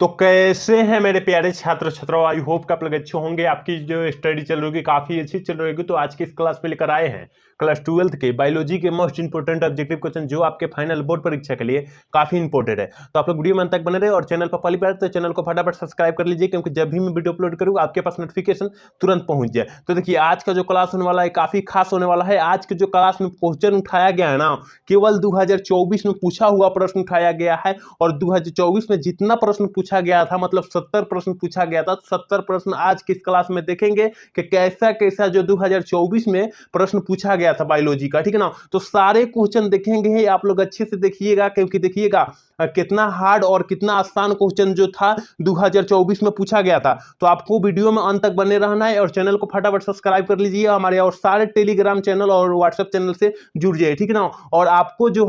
तो कैसे हैं मेरे प्यारे छात्र छात्राओं। आई होप कि आप लोग अच्छे होंगे। आपकी जो स्टडी चल रही होगी काफी अच्छी चल रही होगी। तो आज की इस क्लास में लेकर आए हैं क्लास 12th के बायोलॉजी के मोस्ट इंपोर्टेंट ऑब्जेक्टिव क्वेश्चन जो आपके फाइनल बोर्ड परीक्षा के लिए काफी इंपोर्टेंट है। तो आप लोग वीडियो में अंत तक बने रहे और चैनल पर पहली बार तो चैनल को फटाफट सब्सक्राइब कर लीजिए, क्योंकि जब भी मैं वीडियो अपलोड करूँ आपके पास नोटिफिकेशन तुरंत पहुंच जाए। तो देखिए आज का जो क्लास होने वाला है काफी खास होने वाला है। आज के जो क्लास में क्वेश्चन उठाया गया है ना, केवल 2024 में पूछा हुआ प्रश्न उठाया गया है। और 2024 में जितना प्रश्न पूछा गया था, मतलब 70 प्रश्न पूछा गया था, 70 प्रश्न आज की इस क्लास में देखेंगे कि कैसा कैसा जो 2024 में प्रश्न पूछा गया था बायोलॉजी का, ठीक है ना। तो सारे क्वेश्चन देखेंगे, आप लोग अच्छे से देखिएगा, क्योंकि देखिएगा कितना हार्ड और कितना आसान क्वेश्चन जो था 2024 में पूछा गया था। तो आपको वीडियो में अंत तक बने रहना है और चैनल को फटाफट सब्सक्राइब कर लीजिए हमारे, और सारे टेलीग्राम चैनल और व्हाट्सएप चैनल से जुड़ जाइए, ठीक है ना। और आपको जो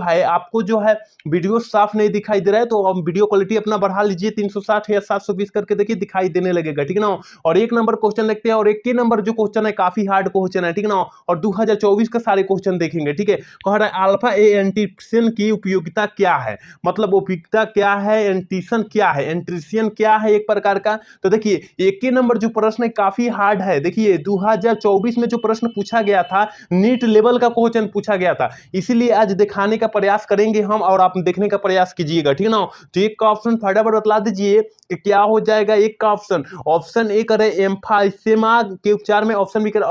है वीडियो साफ नहीं दिखाई दे रहा है तो वीडियो क्वालिटी अपना बढ़ा लीजिए, 360 या 720 करके देखिए दिखाई देने लगेगा, ठीक है ना। और एक नंबर क्वेश्चन देखते हैं, और एक के नंबर जो क्वेश्चन है काफी हार्ड क्वेश्चन है, ठीक है ना। और 2024 का सारे क्वेश्चन देखेंगे, ठीक है। कह रहा है अल्फा ए एंटीसिन की उपयोगिता क्या है, मतलब उपयोगिता क्या है, एंटीसन क्या है, एंट्रीसियन क्या है एक प्रकार का। तो देखिए एक के नंबर जो प्रश्न है काफी हार्ड है। देखिए 2024 में जो प्रश्न पूछा गया था नीट लेवल का क्वेश्चन पूछा गया था, इसीलिए आज दिखाने का प्रयास करेंगे हम और आप देखने का प्रयास कीजिएगा, ठीक है ना। तो एक का ऑप्शन फटाफट बतला दीजिए कि क्या हो जाएगा। एक का ऑप्शन ए करे एम्फाइसेमा के उपचार में, ऑप्शन बी करे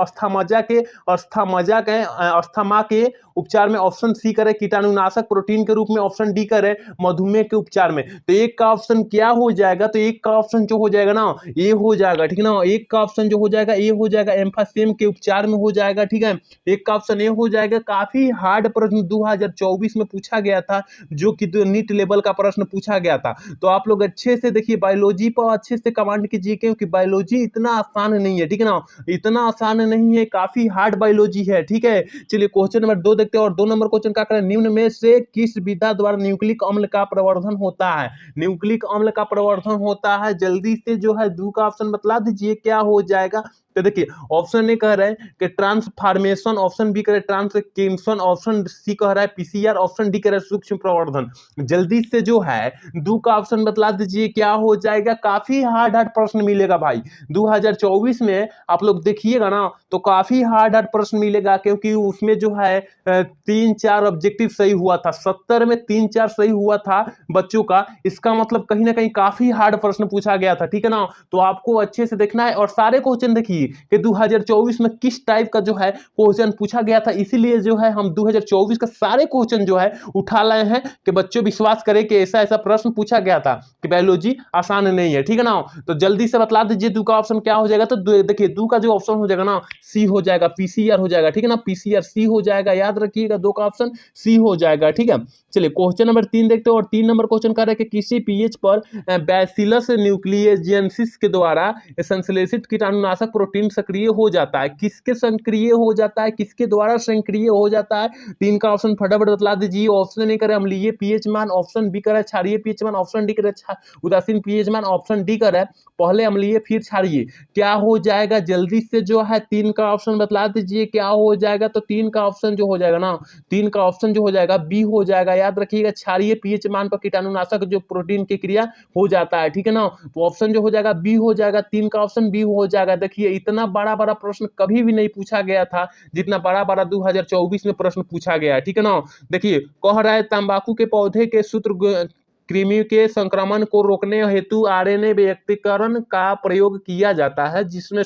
अस्थमा के उपचार में, ऑप्शन सी करे कीटाणुनाशक प्रोटीन के रूप में, ऑप्शन डी करे मधुमेह के उपचार में। तो एक का ऑप्शन क्या हो जाएगा, तो एक का ऑप्शन जो हो जाएगा ना ये हो जाएगा, ठीक है ना। एक का ऑप्शन जो हो जाएगा ये हो जाएगा एम्फाइसेम के उपचार में हो जाएगा, ठीक है। एक का ऑप्शन ए हो जाएगा। काफी हार्ड प्रश्न 2024 में पूछा गया था, जो कि नीट लेवल का प्रश्न पूछा गया था। तो आप लोग अच्छे से देखिए, बायोलॉजी पर अच्छे से कमांड कीजिए, क्योंकि बायोलॉजी इतना आसान नहीं है, ठीक है ना। इतना आसान नहीं है, काफी हार्ड बायोलॉजी है, ठीक है। चलिए क्वेश्चन नंबर 2 देखते हैं। और 2 नंबर क्वेश्चन क्या करें, निम्न में से किस विधा द्वारा न्यूक्लिक अम्ल का प्रवर्धन होता है। न्यूक्लिक अम्ल का प्रवर्धन होता है, जल्दी से जो है दो का ऑप्शन बतला दीजिए क्या हो जाएगा। तो देखिए ऑप्शन ए कह रहे हैं कि ट्रांसफॉर्मेशन, ऑप्शन बी कह रहे हैं ट्रांसक्रिप्शन, ऑप्शन सी कह रहा है पीसीआर, ऑप्शन डी कह रहा है सूक्ष्म प्रवर्धन। जल्दी से जो है दो का ऑप्शन बतला दीजिए क्या हो जाएगा। काफी हार्ड प्रश्न मिलेगा भाई 2024 में, आप लोग देखिएगा ना तो काफी हार्ड प्रश्न मिलेगा, क्योंकि उसमें जो है 3-4 ऑब्जेक्टिव सही हुआ था, 70 में 3-4 सही हुआ था बच्चों का। इसका मतलब कहीं ना कहीं काफी हार्ड प्रश्न पूछा गया था, ठीक है ना। तो आपको अच्छे से देखना है और सारे क्वेश्चन देखिए कि 2024 में किस टाइप का जो है क्वेश्चन पूछा गया था। इसीलिए जो है हम 2024 का सारे क्वेश्चन जो है उठा लाए हैं कि बच्चों विश्वास करें कि ऐसा ऐसा प्रश्न पूछा गया था कि बायोलॉजी आसान नहीं है, ठीक है ना। तो जल्दी से बतला दीजिए दू का ऑप्शन क्या हो जाएगा। तो देखिए दू का जो ऑप्शन हो जाएगा ना सी हो जाएगा, पीसीआर हो जाएगा, ठीक है ना। पीसीआर सी हो जाएगा, याद रखिएगा दो का ऑप्शन सी हो जाएगा, ठीक है। चलिए क्वेश्चन नंबर 3 देखते हैं। और 3 नंबर क्वेश्चन कह रहा है कि किसी पीएच पर बैसिलस न्यूक्लियजेंसिस के द्वारा संश्लेषित कीटाणुनाशक प्रोटीन सक्रिय हो जाता है। किसके सक्रिय हो जाता है, किसके द्वारा सक्रिय हो जाता है। 3 का ऑप्शन फटाफट बतला दीजिए। ऑप्शन ए करे अम्लीय पीएच मान, ऑप्शन बी करे क्षारीय पीएच मान, ऑप्शन डी करे उदासीन पीएच मान, ऑप्शन डी करे पहले अम्लीय फिर क्षारीय। क्या हो जाएगा जल्दी से जो है 3 का ऑप्शन बतला दीजिए क्या हो जाएगा। तो 3 का ऑप्शन जो हो जाएगा ना, 3 का ऑप्शन जो हो जाएगा बी हो जाएगा। याद रखिएगा क्षारीय पीएच मान पर कीटाणुनाशक जो प्रोटीन की क्रिया हो जाता है, ठीक है ना। तो ऑप्शन जो हो जाएगा बी हो जाएगा, 3 का ऑप्शन बी हो जाएगा। देखिए इतना बड़ा बड़ा प्रश्न कभी भी नहीं पूछा गया था जितना बड़ा बड़ा 2024 में प्रश्न पूछा गया है, ठीक है ना। देखिए कह रहा है तंबाकू के पौधे के सूत्र कृमि के संक्रमण को रोकने हेतु आरएनए व्यक्तीकरण का प्रयोग किया जाता है, जिसमें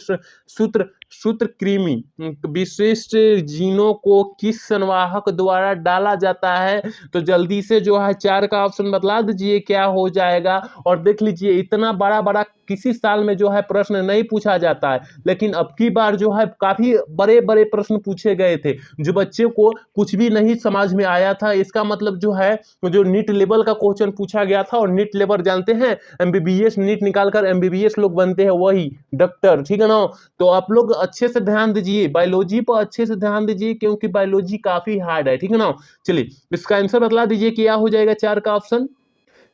सूत्रकृमि विशिष्ट जीनों को किस संवाहक द्वारा डाला जाता है। तो जल्दी से जो है 4 का ऑप्शन बतला दीजिए क्या हो जाएगा। और देख लीजिए इतना बड़ा बड़ा किसी साल में जो है प्रश्न नहीं पूछा जाता है, लेकिन अब की बार जो है काफी बड़े बड़े प्रश्न पूछे गए थे जो बच्चे को कुछ भी नहीं समझ में आया था। इसका मतलब जो है जो नीट लेवल का क्वेश्चन पूछा गया था, और नीट लेवल जानते हैं एमबीबीएस नीट निकालकर एमबीबीएस लोग बनते हैं, वही डॉक्टर, ठीक है ना। तो आप लोग अच्छे से ध्यान दीजिए, बायोलॉजी पर अच्छे से ध्यान दीजिए, क्योंकि बायोलॉजी काफी हार्ड है, ठीक है ना। चलिए इसका आंसर बतला दीजिए क्या हो जाएगा। 4 का ऑप्शन,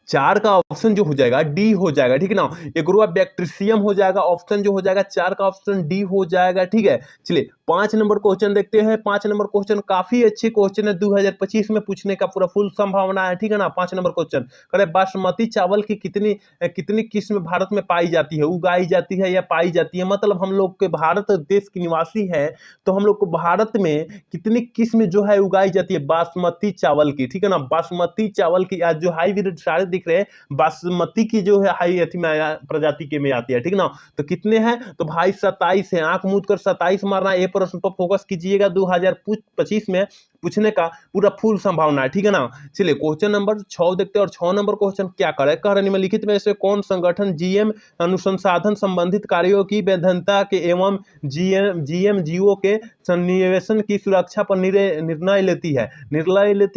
4 का ऑप्शन जो हो जाएगा डी हो जाएगा, ठीक है ना। एग्रोबैक्टीरियम हो जाएगा, ऑप्शन जो हो जाएगा 4 का ऑप्शन डी हो जाएगा, ठीक है। चलिए 5 नंबर क्वेश्चन देखते हैं। 5 नंबर क्वेश्चन काफी अच्छे क्वेश्चन है, 2025 में पूछने का पूरा फुल संभावना है, ठीक है ना। 5 नंबर क्वेश्चन करे बासमती चावल की कितनी कितनी किस्म भारत में पाई जाती है, उगाई जाती है या पाई जाती है। मतलब हम लोग के भारत देश के निवासी है तो हम लोग को भारत में कितनी किस्म जो है उगाई जाती है बासमती चावल की, ठीक है ना। बासमती चावल की आज जो हाईब्रिड सारे दिख रहे हैं बासमती की जो है हाई प्रजाति के में आती है, ठीक ना। तो कितने हैं तो भाई 27 है, आंख मूंद कर 27 मारना। ये प्रश्न पर फोकस कीजिएगा, 2025 में पूछने का पूरा फुल संभावना है, ठीक है ना। चलिए क्वेश्चन नंबर 6 देखते हैं। और 6 नंबर क्वेश्चन क्या करे, कह रहे निम्नलिखित में से कौन संगठन जीएम अनुसंधान संबंधित कार्यों की वैधता के एवं जीएमजीओ के सन्निवेशन की सुरक्षा पर निर्णय लेती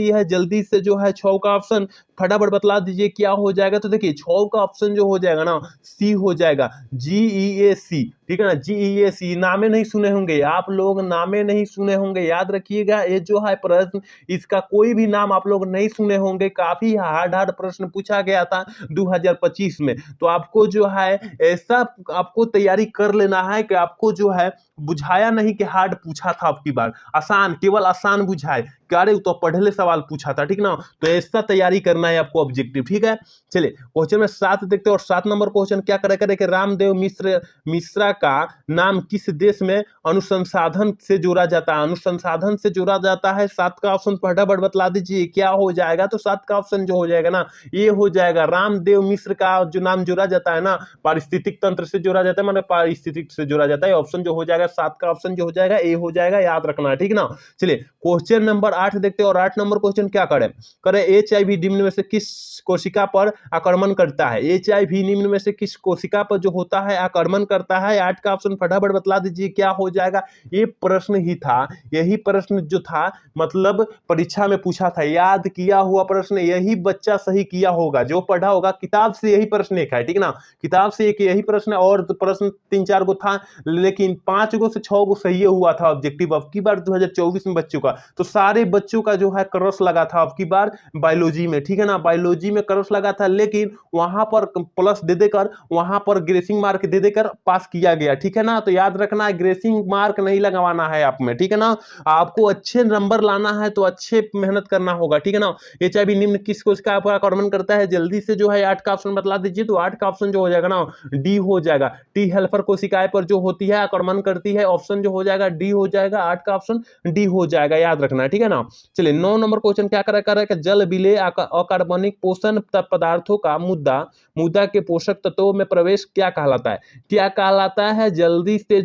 है। जल्दी से जो है 6 का ऑप्शन फटाफट बतला दीजिए क्या हो जाएगा। तो देखिए 6 का ऑप्शन जो हो जाएगा ना सी हो जाएगा, GEAC, ठीक है ना। GEAC नामे नहीं सुने होंगे आप लोग, नामे नहीं सुने होंगे, याद रखिएगा। ये जो है प्रश्न इसका कोई भी नाम आप लोग नहीं सुने होंगे, काफी हार्ड प्रश्न पूछा गया था 2025 में। तो आपको जो है ऐसा आपको तैयारी कर लेना है कि आपको जो है बुझाया नहीं कि हार्ड पूछा था, आपकी बार आसान, केवल आसान बुझाए अरे तो पढ़ले सवाल पूछा था, ठीक ना। तो ऐसा तैयारी करना है आपको ऑब्जेक्टिव, ठीक है। चलिए क्वेश्चन में 7 देखते हैं। और 7 नंबर क्वेश्चन क्या करे कि रामदेव मिश्रा का नाम किस देश में अनुसंधान से जोड़ा जाता है, अनुसंधान से जोड़ा जाता है। 7 का ऑप्शन फटाफट बतला दीजिए क्या हो जाएगा। तो 7 का ऑप्शन जो हो जाएगा ना ये हो जाएगा, रामदेव मिश्र का जो नाम जोड़ा जाता है ना पारिस्थितिक तंत्र से जोड़ा जाता है, मतलब पारिस्थितिक से जोड़ा जाता है। ऑप्शन जो हो जाएगा 7 का ऑप्शन जो हो जाएगा ए हो जाएगा, याद रखना है, ठीक ना। चलिए क्वेश्चन नंबर 8 देखते हैं। और 8 नंबर क्वेश्चन क्या करे HIV निम्न में से किस कोशिका पर आक्रमण करता है, HIV निम्न में से किस कोशिका पर जो होता है आक्रमण करता है। 8 का ऑप्शन फटाफट बतला दीजिए क्या हो जाएगा। ये प्रश्न ही था, यही प्रश्न जो था मतलब परीक्षा में पूछा था, याद किया हुआ प्रश्न, यही बच्चा सही किया होगा जो पढ़ा होगा। किताब से यही प्रश्न एक है, ठीक ना। किताब से एक यही प्रश्न और प्रश्न 3-4 गो था, लेकिन 5 गो से 6 गो सही हुआ था ऑब्जेक्टिव अब की बार 2024 में बच्चों का। तो सारे बच्चों का जो है क्रॉस लगा था अब की बार बायोलॉजी में, ठीक है ना। बायोलॉजी में क्रॉस लगा था, लेकिन वहां पर प्लस दे देकर वहां पर ग्रेसिंग मार्क दे देकर पास किया गया, ठीक है ना। तो याद रखना है ग्रेसिंग मार्क नहीं लगवाना है आप में, ठीक है ना। आपको अच्छे नंबर लाना है तो अच्छे मेहनत करना होगा, ठीक है ना। HIV निम्न किस कोशिका पर आक्रमण करता है, जल्दी से जो है 8 का ऑप्शन बतला दीजिए। तो 8 का ऑप्शन जो हो जाएगा ना डी हो जाएगा, टी हेल्पर कोशिकाएं पर जो होती है आक्रमण करती है। ऑप्शन जो हो जाएगा डी हो जाएगा, 8 का ऑप्शन डी हो जाएगा, याद रखना है, ठीक है ना। चलिए 9 नंबर क्वेश्चन क्या कर रहा है कि जल विलेय अकार्बनिक पोषण पदार्थों का मुद्दा के पोषक तत्वों में प्रवेश क्या कहलाता है, क्या कहलाता है। जल्दी से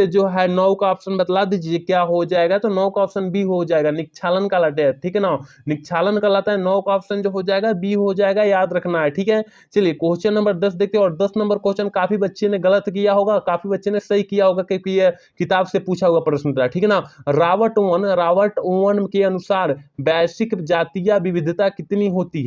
जो है 9 का ऑप्शन बतला दीजिए क्या हो जाएगा। तो 9 का ऑप्शन बी हो जाएगा, निक्षालन कहलाता है, ठीक है ना। निक्षालन कहलाता है, 9 का ऑप्शन जो हो जाएगा बी हो जाएगा, याद रखना है, ठीक है। चलिए क्वेश्चन नंबर 10 देखते हैं। और 10 नंबर क्वेश्चन काफी बच्चे ने गलत किया होगा, काफी बच्चे ने सही किया होगा, क्योंकि ये किताब से पूछा हुआ प्रश्न था, ठीक है ना। रॉबर्ट ओवन के अनुसार वैश्विक जातीय विविधता कितनी होती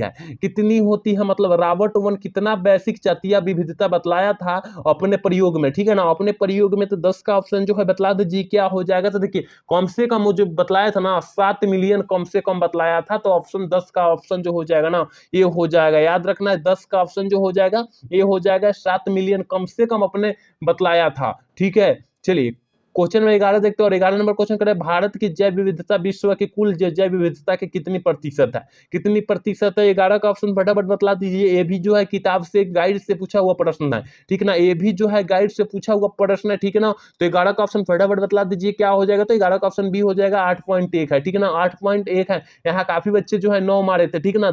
है, मतलब रॉबर्ट ओवन कितना वैश्विक जातीय विविधता बतलाया था अपने प्रयोग में, ठीक है ना। अपने प्रयोग में तो 10 का ऑप्शन जो है बतला दीजिए क्या हो जाएगा। तो देखिए कम से कम मुझे बतलाया था ना 7 मिलियन कम से कम बतलाया था। तो ऑप्शन 10 का ऑप्शन जो हो जाएगा ना ये हो जाएगा, याद रखना है। 10 का ऑप्शन जो हो जाएगा ये हो जाएगा, 7 मिलियन कम से कम अपने बतलाया था, ठीक है। चलिए क्वेश्चन में 11 देखते हैं। और 11 नंबर क्वेश्चन करें भारत की जैव विविधता विश्व की कुल जैव विविधता के कितनी प्रतिशत है। 11 का ऑप्शन फटाफट बतला दीजिए। ये भी जो है किताब से गाइड से पूछा हुआ प्रश्न है, ठीक ना। ये भी जो है गाइड से पूछा हुआ प्रश्न है, ठीक है ना। तो 11 का ऑप्शन फटाफट बतला दीजिए क्या हो जाएगा। तो 11 का ऑप्शन बी हो जाएगा, 8.1 है, ठीक है ना। 8.1 है। यहाँ काफी बच्चे जो है 9 मारे थे, ठीक है ना।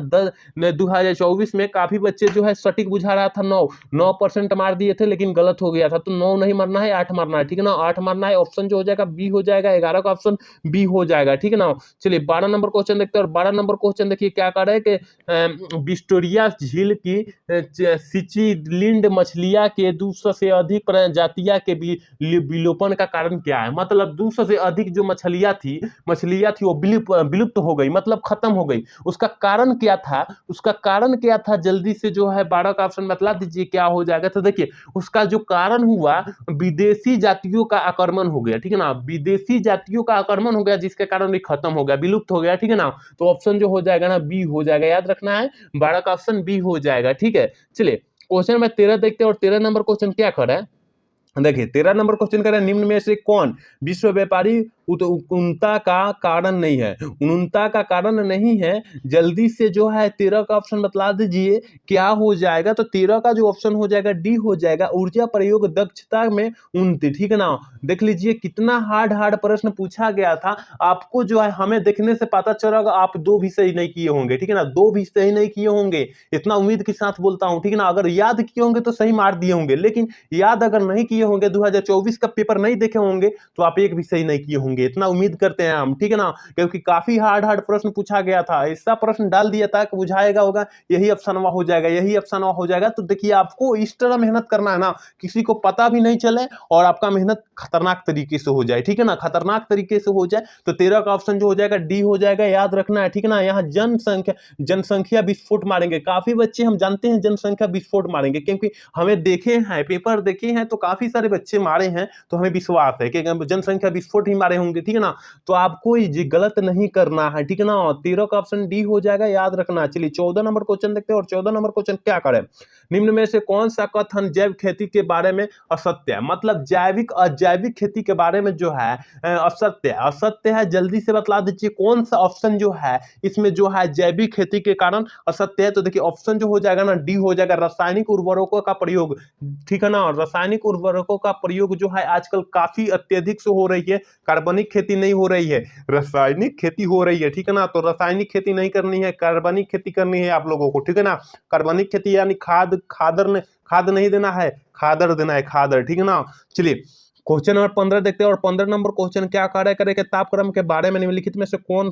2024 में काफी बच्चे जो है सटीक बुझा रहा था, 9% मार दिए थे, लेकिन गलत हो गया था। तो 9 नहीं मारना है, 8 मारना है, ठीक है ना। 8 मारना है, ऑप्शन जो हो जाएगा बी हो जाएगा, 11 का ऑप्शन बी हो जाएगा, ठीक है ना। चलिए 12 नंबर क्वेश्चन देखते हैं। और 12 नंबर क्वेश्चन देखिए क्या कर रहे हैं कि विक्टोरिया झील की सिचिलिंड मछलियां के 200 से अधिक प्रजातियां के विलोपन का कारण क्या है। मतलब 200 से अधिक जो मछलियां थी वो विलुप्त हो गई, मतलब खत्म हो गई। उसका कारण क्या था, जल्दी से जो है 12 का ऑप्शन बतला दीजिए क्या हो जाएगा। तो देखिए उसका जो कारण हुआ विदेशी जातियों का आक्रमण हो गया, ठीक है ना। विदेशी जातियों का आक्रमण हो गया जिसके कारण ये खत्म हो गया, विलुप्त हो गया, ठीक है ना। तो ऑप्शन जो हो जाएगा ना बी हो जाएगा, याद रखना है 12 का ऑप्शन बी हो जाएगा, ठीक है। चलिए क्वेश्चन में 13 देखते हैं। और 13 नंबर क्वेश्चन क्या कर रहा है देखिए 13 नंबर क्वेश्चन कह रहे हैं निम्न में से कौन विश्व व्यापारी उन्नता का कारण नहीं है। उन्नता का कारण नहीं है, जल्दी से जो है 13 का ऑप्शन बतला दीजिए क्या हो जाएगा। तो 13 का जो ऑप्शन हो जाएगा डी हो जाएगा, ऊर्जा प्रयोग दक्षता में उन्नति। ठीक है ना, देख लीजिए कितना हार्ड हार्ड प्रश्न पूछा गया था। आपको जो है हमें देखने से पता चला आप दो भी सही नहीं किए होंगे। ठीक है ना, दो भी सही नहीं किए होंगे, इतना उम्मीद के साथ बोलता हूं। ठीक है ना, अगर याद किए होंगे तो सही मार दिए होंगे, लेकिन याद अगर नहीं किए होंगे, 2024 का पेपर नहीं देखे होंगे, तो आप एक भी सही नहीं किए होंगे, इतना उम्मीद करते हैं हम। ठीक है ना, क्योंकि काफी हार्ड हार्ड प्रश्न पूछा गया था। ऐसा प्रश्न डाल दिया था कि बुझाएगा होगा यही ऑप्शन हो जाएगा, यही ऑप्शन हो जाएगा। तो देखिए आपको इस तरह मेहनत करना है ना, किसी को पता भी नहीं चले और आपका मेहनत खतरनाक तरीके से हो जाए। ठीक है ना, खतरनाक तरीके से हो जाए। तो 13 का ऑप्शन जो हो जाएगा डी हो जाएगा, याद रखना है। ठीक है ना, यहाँ जनसंख्या विस्फोट मारेंगे काफी बच्चे, हम जानते हैं जनसंख्या विस्फोट मारेंगे, क्योंकि हमें देखे हैं, पेपर देखे हैं, तो काफी सारे बच्चे मारे हैं, तो हमें विश्वास है कि जनसंख्या विस्फोट ही मारे होंगे। ठीक है ना, तो आपको ये गलत नहीं करना है। ठीक है ना, 13 का ऑप्शन डी हो जाएगा, याद रखना। चलिए 14 नंबर क्वेश्चन देखते हैं। और 14 नंबर क्वेश्चन क्या करें, निम्न में से कौन सा कथन जैव खेती के बारे में असत्य है। मतलब जैविक अजैविक खेती के बारे में जो है असत्य असत्य है, जल्दी से बतला दीजिए कौन सा ऑप्शन जो है इसमें जो है जैविक खेती के कारण असत्य है। तो देखिए ऑप्शन जो हो जाएगा ना डी हो जाएगा, रासायनिक उर्वरकों का प्रयोग। ठीक है ना, रासायनिक उर्वरकों का प्रयोग जो है आजकल काफी अत्यधिक से हो रही है, कार्बनिक खेती नहीं हो रही है, रासायनिक खेती हो रही है। ठीक है ना, तो रासायनिक खेती नहीं करनी है, कार्बनिक खेती करनी है आप लोगों को। ठीक है ना, कार्बनिक खेती यानी खाद नहीं देना है, खादर देना है, खादर। ठीक है ना, चलिए क्वेश्चन नंबर 15 देखते हैं। और 15 नंबर क्वेश्चन क्या कार्य करे कि तापक्रम के बारे में निम्नलिखित में से कौन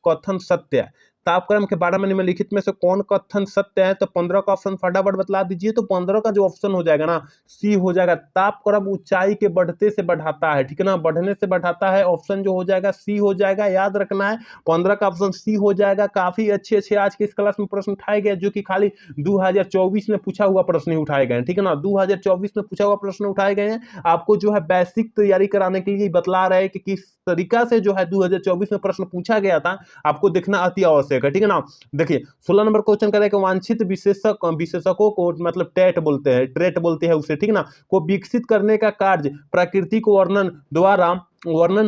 कथन सत्य है। तापक्रम के बारे में निम्नलिखित में से कौन कथन सत्य है। तो 15 का ऑप्शन फटाफट बतला दीजिए। तो 15 का जो ऑप्शन हो जाएगा ना सी हो जाएगा, तापक्रम ऊंचाई के बढ़ते से बढ़ाता है। ठीक है ना, बढ़ने से बढ़ाता है, ऑप्शन जो हो जाएगा सी हो जाएगा, याद रखना है। 15 का ऑप्शन सी हो जाएगा। काफी अच्छे अच्छे आज के इस क्लास में प्रश्न उठाए गए, जो कि खाली 2024 में पूछा हुआ प्रश्न ही उठाए गए। ठीक है ना, 2024 में पूछा हुआ प्रश्न उठाए गए हैं। आपको जो है बेसिक तैयारी कराने के लिए बतला रहे हैं कि किस तरीका से जो है 2024 में प्रश्न पूछा गया था, आपको देखना अति आवश्यक है। ठीक है ना, देखिए 16 नंबर क्वेश्चन करें कि वांछित विशेषकों को मतलब टेट बोलते हैं, ट्रेट बोलते हैं उसे। ठीक है ना, को विकसित करने का कार्य प्राकृतिक वर्णन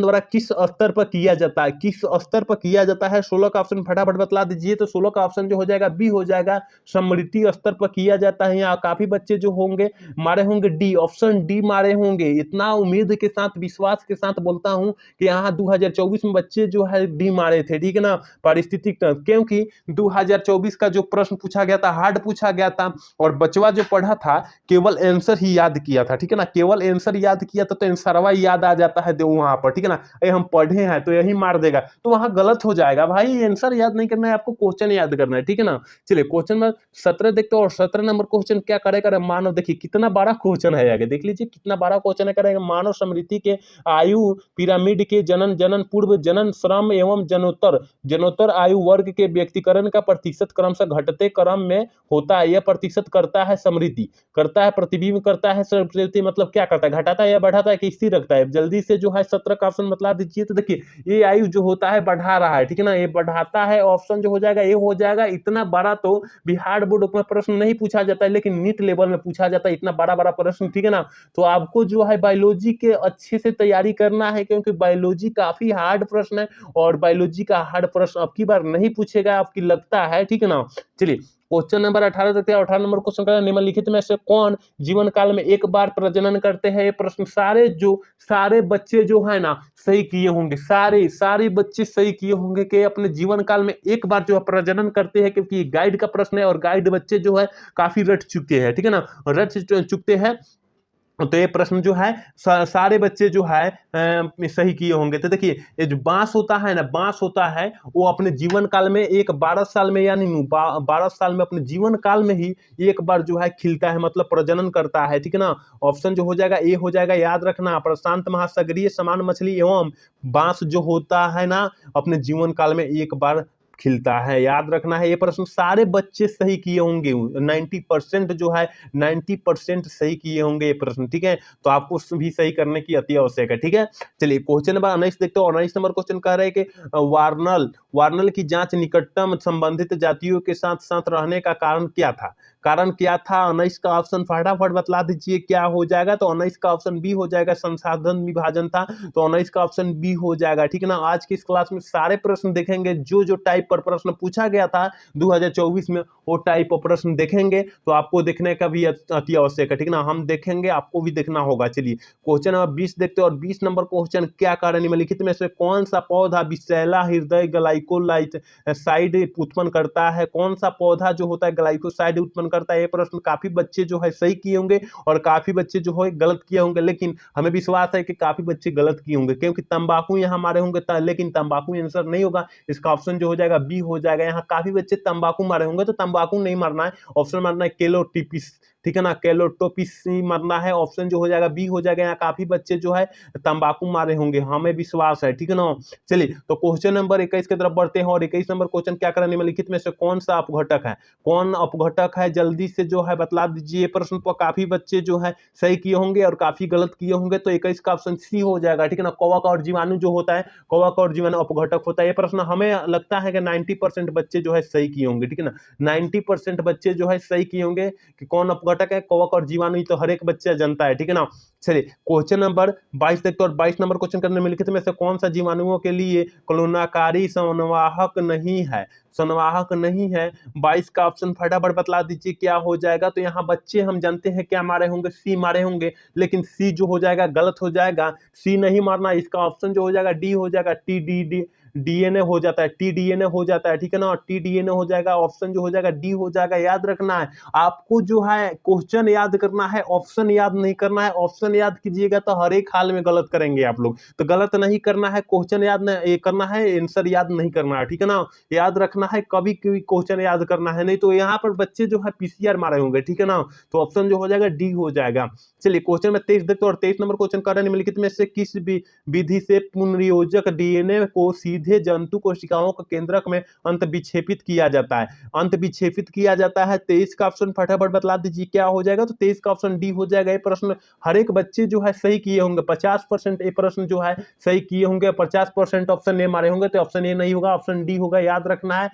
द्वारा किस स्तर पर किया जाता है, किस स्तर पर किया जाता है। 16 का ऑप्शन फटाफट बतला दीजिए। तो 16 का ऑप्शन जो हो जाएगा बी हो जाएगा, समृद्धि स्तर पर किया जाता है। यहाँ काफी बच्चे जो होंगे मारे होंगे डी, ऑप्शन डी मारे होंगे। इतना उम्मीद के साथ विश्वास के साथ बोलता हूं कि यहाँ 2024 में बच्चे जो है डी मारे थे। ठीक है ना, पारिस्थितिक क्योंकि 2024 का जो प्रश्न पूछा गया था हार्ड पूछा गया था, और बचवा जो पढ़ा था केवल आंसर ही याद किया था। ठीक है ना, केवल आंसर याद किया था, तो आंसरवा याद आ जाता है वहां पर। ठीक है ना, हम पढ़े हैं तो यही मार देगा, तो वहां गलत हो जाएगा भाई। आंसर याद नहीं करना है, आपको क्वेश्चन याद करना है। ठीक है ना, चलिए क्वेश्चन नंबर 17 देखते हैं। और 17 नंबर क्वेश्चन क्या करेगा, मानव, देखिए कितना बड़ा क्वेश्चन है आगे, देख लीजिए कितना बड़ा क्वेश्चन है। करेगा मानव स्मृति के आयु पिरामिड के जनन पूर्व, जनन, श्रम एवं जनोत्तर आयु वर्ग के व्यक्तिकरण का प्रतिशत क्रमशः घटते क्रम में होता है। यह प्रतिशत करता है समृद्धि, करता है प्रतिबिंब, करता है समृद्धि, मतलब क्या करता है, घटाता है या बढ़ाता है कि स्थिर रखता है। जल्दी से जो है 17 का ऑप्शन बतला दीजिए। तो देखिए ये आयु जो होता है बढ़ा रहा है। ठीक है ना, ये बढ़ाता है, ऑप्शन जो हो जाएगा ये हो जाएगा। इतना बड़ा तो बिहार बोर्ड में प्रश्न नहीं पूछा जाता है, लेकिन नीट लेवल में पूछा जाता है इतना बड़ा बड़ा प्रश्न। ठीक है ना, तो आपको जो है बायोलॉजी के अच्छे से तैयारी करना है, क्योंकि बायोलॉजी काफी हार्ड प्रश्न है, और बायोलॉजी का हार्ड प्रश्न अब की बार नहीं पूछेगा आपकी, लगता है। ठीक है ना, चलिए क्वेश्चन नंबर 18 देखते हैं। 18 नंबर क्वेश्चन का निम्नलिखित में से कौन जीवन काल में एक बार प्रजनन करते हैं। ये प्रश्न सारे बच्चे जो है ना सही किए होंगे, सारे बच्चे सही किए होंगे कि अपने जीवन काल में एक बार जो है प्रजनन करते हैं, क्योंकि ये गाइड का प्रश्न है और गाइड बच्चे जो है काफी रट चुके हैं। ठीक है ना, रट चुके हैं, तो ये प्रश्न जो है सारे बच्चे जो है सही किए होंगे। तो देखिए ये जो बांस होता है ना, बांस होता है वो अपने जीवन काल में एक 12 साल में, यानी 12 साल में अपने जीवन काल में ही एक बार जो है खिलता है, मतलब प्रजनन करता है। ठीक है ना, ऑप्शन जो हो जाएगा ए हो जाएगा, याद रखना। प्रशांत महासागरीय समान मछली एवं बांस जो होता है ना अपने जीवन काल में एक बार खिलता है, याद रखना है। ये प्रश्न सारे बच्चे सही किए होंगे, 90% जो है 90% सही किए होंगे ये प्रश्न। ठीक है, तो आपको भी सही करने की अति आवश्यक है। ठीक है, चलिए क्वेश्चन नंबर 19 देखते हो। 19 नंबर क्वेश्चन कह रहे हैं कि वार्नल की जांच निकटतम संबंधित जातियों के साथ साथ रहने का कारण क्या था। कारण क्या था 19 का ऑप्शन, फटाफट बतला दीजिए क्या हो जाएगा। तो 19 का ऑप्शन बी हो जाएगा, संसाधन विभाजन था, तो 19 का ऑप्शन बी हो जाएगा। ठीक है ना। आज की इस क्लास में सारे प्रश्न देखेंगे, जो जो टाइप पर प्रश्न पूछा गया था 2024 में, वो टाइप पर प्रश्न देखेंगे। तो आपको देखने का भी अति आवश्यक है। ठीक है ना। हम देखेंगे, आपको भी देखना होगा। चलिए क्वेश्चन नंबर 20 देखते हैं। और 20 नंबर क्वेश्चन क्या कारण निम्नलिखित में से कौन सा पौधा विषैला हृदय ग्लाइकोलाइट साइड उत्पन्न करता है? कौन सा पौधा जो होता है ग्लाइकोसाइड उत्पन्न करता है? ये प्रश्न काफी बच्चे जो है सही किए होंगे और काफी बच्चे जो है गलत किए होंगे, लेकिन हमें विश्वास है कि काफी बच्चे गलत किए होंगे, क्योंकि तंबाकू यहाँ हमारे होंगे, लेकिन तंबाकू आंसर नहीं होगा। इसका ऑप्शन जो हो जाएगा बी हो जाएगा। यहाँ काफी बच्चे तंबाकू मारे होंगे, तो तंबाकू नहीं मारना है, ऑप्शन मारना है केलोटिपिस। ठीक है ना, केलोटोपिस मरना है, ऑप्शन जो हो जाएगा बी हो जाएगा। यहाँ काफी बच्चे जो है तंबाकू मारे होंगे, हमें विश्वास है। ठीक है ना। चलिए तो क्वेश्चन नंबर 21 की तरफ बढ़ते हैं। और 21 नंबर क्वेश्चन क्या करें, निम्नलिखित में से कौन सा अपघटक है? कौन अपघटक है, जल्दी से जो है बतला दीजिए। प्रश्न पर काफी बच्चे जो है सही किए होंगे और काफी गलत किए होंगे, तो 21 का ऑप्शन सी हो जाएगा। ठीक है ना। कवक और जीवाणु जो होता है, कवक और जीवाणु अपघटक होता है। ये प्रश्न हमें लगता है कि 90% बच्चे जो है सही किए होंगे। ठीक है ना। 90% बच्चे जो है सही किए होंगे कि कौन अपघटक है, कवक और जीवाणु, तो हर एक बच्चा जानता है। ठीक है ना। चलिए क्वेश्चन नंबर 22 देखते हैं। और 22 नंबर क्वेश्चन करने में लिखित में से कौन सा जीवाणुओं के लिए कलोनाकारी संवाहक नहीं है? संवाहक नहीं है। 22 का ऑप्शन फटाफट बतला दीजिए क्या हो जाएगा। तो यहाँ बच्चे हम जानते हैं क्या मारे होंगे, सी मारे होंगे, लेकिन सी जो हो जाएगा गलत हो जाएगा। सी नहीं मारना, इसका ऑप्शन जो हो जाएगा डी हो जाएगा। टी डी डी डीएनए हो जाता है, टी डीएनए हो जाता है। ठीक है ना। टी डीएनए हो जाएगा, ऑप्शन जो हो जाएगा डी हो जाएगा। याद रखना है आपको, जो है क्वेश्चन याद करना है, ऑप्शन याद नहीं करना है। ऑप्शन याद कीजिएगा तो हर एक हाल में गलत करेंगे आप लोग, तो गलत नहीं करना है। क्वेश्चन याद नहीं करना है, आंसर याद नहीं करना है। ठीक है ना। याद रखना है, कभी कभी क्वेश्चन याद करना है, नहीं तो यहाँ पर बच्चे जो है पीसीआर मारे होंगे। ठीक है ना। तो ऑप्शन जो हो जाएगा डी हो जाएगा। चलिए क्वेश्चन में 23 देखते हैं। और 23 नंबर क्वेश्चन कर रहे हैं, निम्नलिखित में से किस विधि से पुनर्योजक डीएनए को सीधे जंतु कोशिकाओं के केंद्रक में अंत विक्षेपित किया जाता है? अंत विक्षेपित किया जाता है। 23 का ऑप्शन फटाफट बतला दीजिए क्या हो जाएगा। तो 23 का ऑप्शन डी हो जाएगा। ये प्रश्न हर एक बच्चे जो है सही किए होंगे, 50% ये प्रश्न जो है सही किए होंगे, 50% ऑप्शन ए मारे होंगे, तो ऑप्शन ए नहीं होगा, ऑप्शन डी होगा। याद रखना है,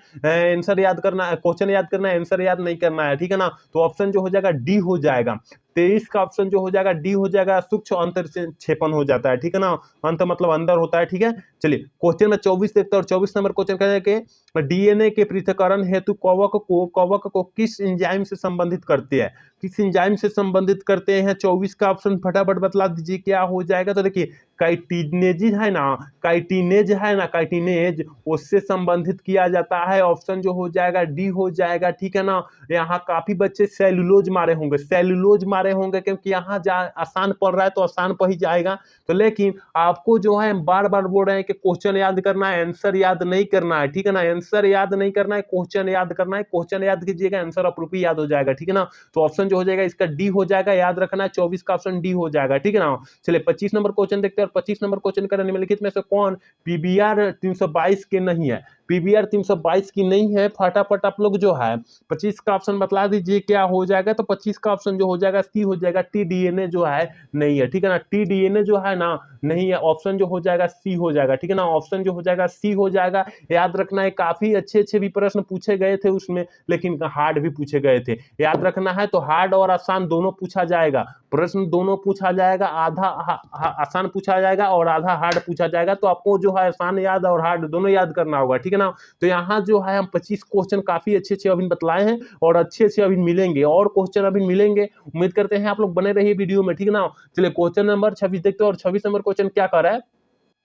आंसर याद करना है, क्वेश्चन याद करना है, आंसर याद नहीं करना है। ठीक है ना। तो ऑप्शन जो हो जाएगा डी हो जाएगा। 23 का ऑप्शन जो हो जाएगा डी हो जाएगा। सूक्ष्म अंतर से क्षेपण हो जाता है। ठीक है ना। अंत मतलब अंदर होता है। ठीक है। चलिए क्वेश्चन में 24 देखते हैं। और 24 नंबर क्वेश्चन कहते हैं कि डीएनए के पृथक्करण हेतु कवक को किस एंजाइम से संबंधित करते हैं? किस एंजाइम से संबंधित करते हैं? 24 का ऑप्शन फटाफट बतला दीजिए क्या हो जाएगा। तो देखिए काइटिनेज है ना, काइटिनेज है ना, काइटिनेज, उससे संबंधित किया जाता है। ऑप्शन जो हो जाएगा डी हो जाएगा। ठीक है ना। यहाँ काफी बच्चे सेलुलोज मारे होंगे, सेलुलोज मारे होंगे, क्योंकि यहाँ आसान पढ़ रहा है तो आसान पर ही जाएगा। तो लेकिन आपको जो है बार बार बोल रहे हैं कि क्वेश्चन याद करना है, आंसर याद नहीं करना है। ठीक है ना। आंसर याद नहीं करना है, क्वेश्चन याद करना है। क्वेश्चन याद कीजिएगा, आंसर अपरूपी याद हो जाएगा। ठीक है ना। तो ऑप्शन जो हो जाएगा इसका डी हो जाएगा। याद रखना है, 24 का ऑप्शन डी हो जाएगा। ठीक है ना। चलिए 25 नंबर क्वेश्चन देखते हैं। और 25 नंबर क्वेश्चन का निम्नलिखित में से कौन पीबीआर 322 के नहीं है? पीबीआर 322 की नहीं है। फटाफट आप लोग जो है 25 का ऑप्शन बतला दीजिए क्या हो जाएगा। तो 25 का ऑप्शन जो हो जाएगा सी हो जाएगा। टी डीएनए जो है नहीं है। ठीक है ना। टी डीएनए जो है ना नहीं है, ऑप्शन जो हो जाएगा सी हो जाएगा। ठीक है ना। ऑप्शन जो हो जाएगा सी हो जाएगा। याद रखना है, काफी अच्छे अच्छे भी प्रश्न पूछे गए थे उसमें, लेकिन हार्ड भी पूछे गए थे। याद रखना है, तो हार्ड और आसान दोनों पूछा जाएगा, प्रश्न दोनों पूछा जाएगा। आधा आसान पूछा जाएगा और आधा हार्ड पूछा जाएगा। तो आपको जो है आसान याद और हार्ड दोनों याद करना होगा। ठीक है ना। तो यहाँ जो है हम 25 क्वेश्चन काफी अच्छे अच्छे अभी बतलाए हैं और अच्छे अच्छे अभी मिलेंगे, और क्वेश्चन अभी मिलेंगे। उम्मीद करते हैं आप लोग बने रहिए वीडियो में। ठीक है ना। चलिए क्वेश्चन नंबर 26 देखते हैं। और 26 नंबर क्वेश्चन क्या कर रहा है,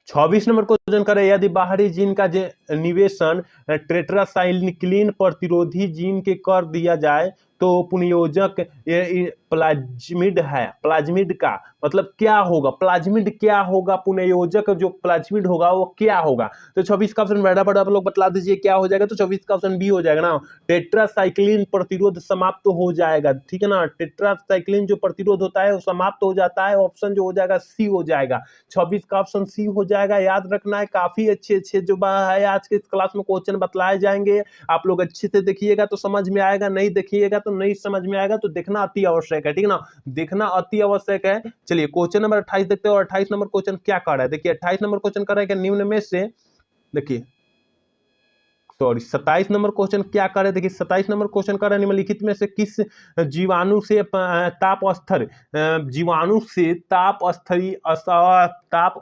26 नंबर क्वेश्चन करें, यदि बाहरी जीन का निवेशन टेट्रासाइक्लिन प्रतिरोधी जीन के कर दिया जाए तो पुनयोजक प्लाज्मिड है, प्लाज्मिड का मतलब क्या होगा? प्लाज्मिड क्या होगा? पुनयोजक जो प्लाज्मिड होगा वो क्या होगा? तो 26 का ऑप्शन फटाफट आप लोग बतला दीजिए क्या हो जाएगा। तो 24 का ऑप्शन बी हो जाएगा ना, टेट्रासाइक्लिन प्रतिरोध समाप्त हो जाएगा। ठीक है ना। टेट्रासाइक्लिन जो प्रतिरोध होता है वो समाप्त हो जाता है। ऑप्शन जो हो जाएगा सी हो जाएगा। 26 का ऑप्शन सी हो जाएगा। याद रखना है, काफी अच्छे अच्छे जो है आज के क्लास में क्वेश्चन बतलाए जाएंगे। आप लोग अच्छे से देखिएगा तो समझ में आएगा, नहीं देखिएगा तो नहीं समझ में आएगा। तो देखना अति आवश्यक है। ठीक है ना। देखना अति आवश्यक है। चलिए क्वेश्चन नंबर 28 देखते हैं। और 28 नंबर क्वेश्चन क्या कर रहा है, देखिए 28 नंबर क्वेश्चन कर रहा है कि निम्न में से, देखिए सॉरी 27 नंबर क्वेश्चन क्या करे, देखिए 27 नंबर क्वेश्चन कर रहे हैं निम्नलिखित में से किस जीवाणु से ताप स्तर जीवाणु से ताप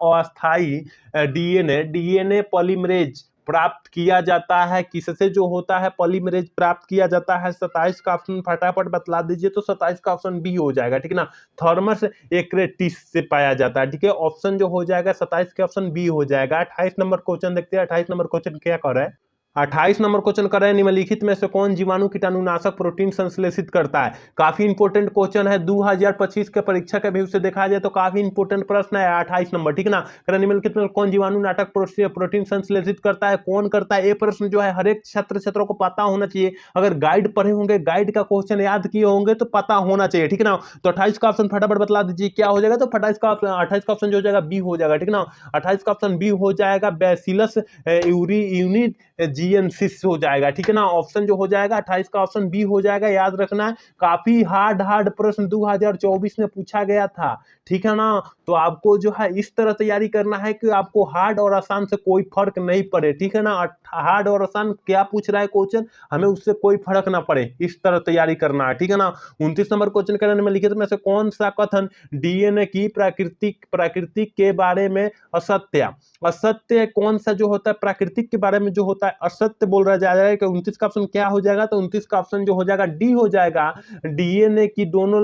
अस्थायी डीएनए पॉलीमरेज प्राप्त किया जाता है, किससे जो होता है पॉलीमरेज प्राप्त किया जाता है। 27 का ऑप्शन फटाफट बतला दीजिए, तो 27 का ऑप्शन बी हो जाएगा, ठीक है ना, थर्मस एक्रेटिस से पाया जाता है, ठीक है। ऑप्शन जो हो जाएगा 27 के ऑप्शन बी हो जाएगा। 28 नंबर क्वेश्चन देखते हैं, 28 नंबर क्वेश्चन क्या कर रहा है। 28 नंबर क्वेश्चन कर रहे हैं निम्नलिखित में से कौन जीवाणु कीटाणुनाशक प्रोटीन संश्लेषित करता है। काफी इंपोर्टेंट क्वेश्चन है, 2025 के परीक्षा के व्यू से देखा जाए तो काफी इंपोर्टेंट प्रश्न है 28 नंबर, ठीक है ना। निम्नलिखित में कौन जीवाणु नाटक प्रोटीन संश्लेषित करता है, कौन करता है। ये प्रश्न जो है हर एक छात्रों को पता होना चाहिए, अगर गाइड पढ़े होंगे, गाइड का क्वेश्चन याद किए होंगे तो पता होना चाहिए, ठीक है ना। तो 28 का ऑप्शन फटाफट बतला दीजिए क्या हो जाएगा, तो 28 का ऑप्शन जो हो जाएगा बी हो जाएगा, ठीक है ना। 28 का ऑप्शन बी हो जाएगा, बैसिलस यूनिट जीएनसिस हो जाएगा, ठीक है ना। ऑप्शन जो हो जाएगा 28 का ऑप्शन बी हो जाएगा, याद रखना है। काफी हार्ड प्रश्न 2024 में पूछा गया था, ठीक है ना। तो आपको जो है इस तरह तैयारी करना है कि आपको हार्ड और आसान से कोई फर्क नहीं पड़े, ठीक है ना। हार्ड और आसान क्या पूछ रहा है क्वेश्चन, हमें उससे कोई फर्क ना पड़े, इस तरह तैयारी करना है, ठीक है ना। 29 नंबर क्वेश्चन करने में लिखित में से कौन सा कथन डीएनए की प्राकृतिक के बारे में असत्य कौन सा जो होता है प्राकृतिक के बारे में जो होता है असत्य बोल रहा जाएगा कि 29 का ऑप्शन क्या हो जाएगा, तो 29 का ऑप्शन जो हो जाएगा डी हो जाएगा। डीएनए की दोनों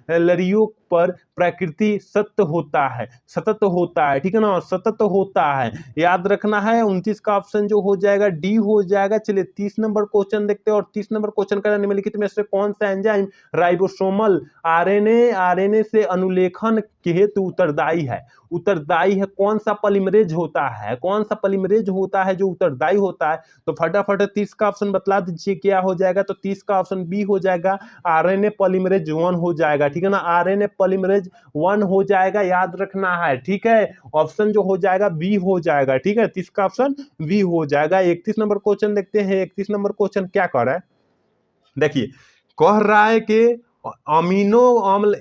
लड़ियों पर प्रकृति सत्य होता है, सतत होता है, ठीक है ना, सतत होता है, याद रखना है। 29 का ऑप्शन जो हो जाएगा डी हो जाएगा। चलिए 30 नंबर क्वेश्चन देखते हैं, और 30 नंबर क्वेश्चन का निम्नलिखित में से कौन सा एंजाइम राइबोसोमल आरएनए से अनुलेखन के हेतु उत्तरदायी है। कौन सा पॉलीमरेज होता है, कौन सा पॉलीमरेज होता है जो उत्तरदायी होता है, तो फटाफट 30 का ऑप्शन बतला दीजिए क्या हो जाएगा, तो 30 का ऑप्शन बी हो जाएगा, आरएनए पॉलीमरेज 1 हो जाएगा, ठीक है ना। आरएनए पॉलीमरेज 1 हो जाएगा, याद रखना है, ठीक है। ऑप्शन जो हो जाएगा बी हो जाएगा, ठीक है, 30 का ऑप्शन बी हो जाएगा। 31 नंबर क्वेश्चन देखते हैं, 31 नंबर क्वेश्चन क्या कर रहा है, देखिए कह रहा है कि एमिनो अम्ल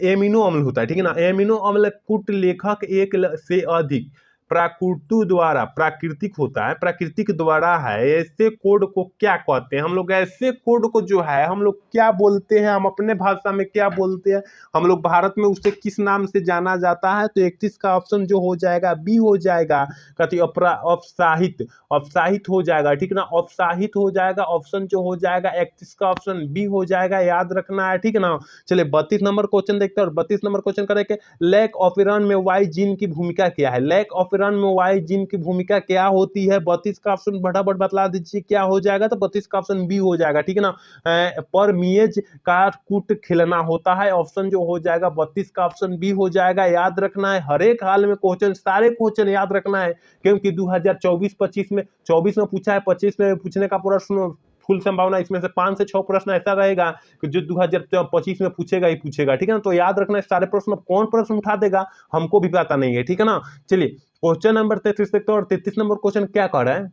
होता है, ठीक है ना। एमिनो अम्ल कूट लेखक एक से अधिक प्राकृतिक होता है, प्राकृतिक द्वारा है, ऐसे कोड को क्या कहते हैं हम लोग। ऐसे कोड को जो है हम लोग क्या बोलते हैं, हम अपने भाषा में क्या बोलते हैं, हम लोग भारत में उसे किस नाम से जाना जाता है, तो 31 का ऑप्शन जो हो जाएगा बी हो जाएगा, कथी अपसाहित हो जाएगा, ठीक है ना, अपसाहित हो जाएगा। ऑप्शन जो हो जाएगा 31 का ऑप्शन बी हो जाएगा, याद रखना है, ठीक है ना। चलिए 32 नंबर क्वेश्चन देखते हैं, और 32 नंबर क्वेश्चन करेंगे लैक ऑफ रन में वाई जीन की भूमिका क्या है। लैक ऑफ रन में वाई जीन की भूमिका क्या होती है, 32 का ऑप्शन फटाफट बतला दीजिए क्या हो जाएगा, तो 32 का ऑप्शन बी हो जाएगा, ठीक है ना। पर मेज का कूट खिलना होता है, ऑप्शन जो हो जाएगा 32 का ऑप्शन बी हो जाएगा, याद रखना है। हर एक हाल में क्वेश्चन, सारे क्वेश्चन याद रखना है, क्योंकि 2024-25 में 24 में पूछा है, 25 में पूछने का पूरा फुल संभावना, इसमें से 5 से 6 प्रश्न ऐसा रहेगा कि जो 2025 में पूछेगा ही पूछेगा, ठीक है ना। तो याद रखना है सारे प्रश्न, कौन प्रश्न उठा देगा हमको भी पता नहीं है, ठीक है ना। चलिए क्वेश्चन नंबर 33 देखते हैं, और 33 नंबर क्वेश्चन क्या कह रहा है।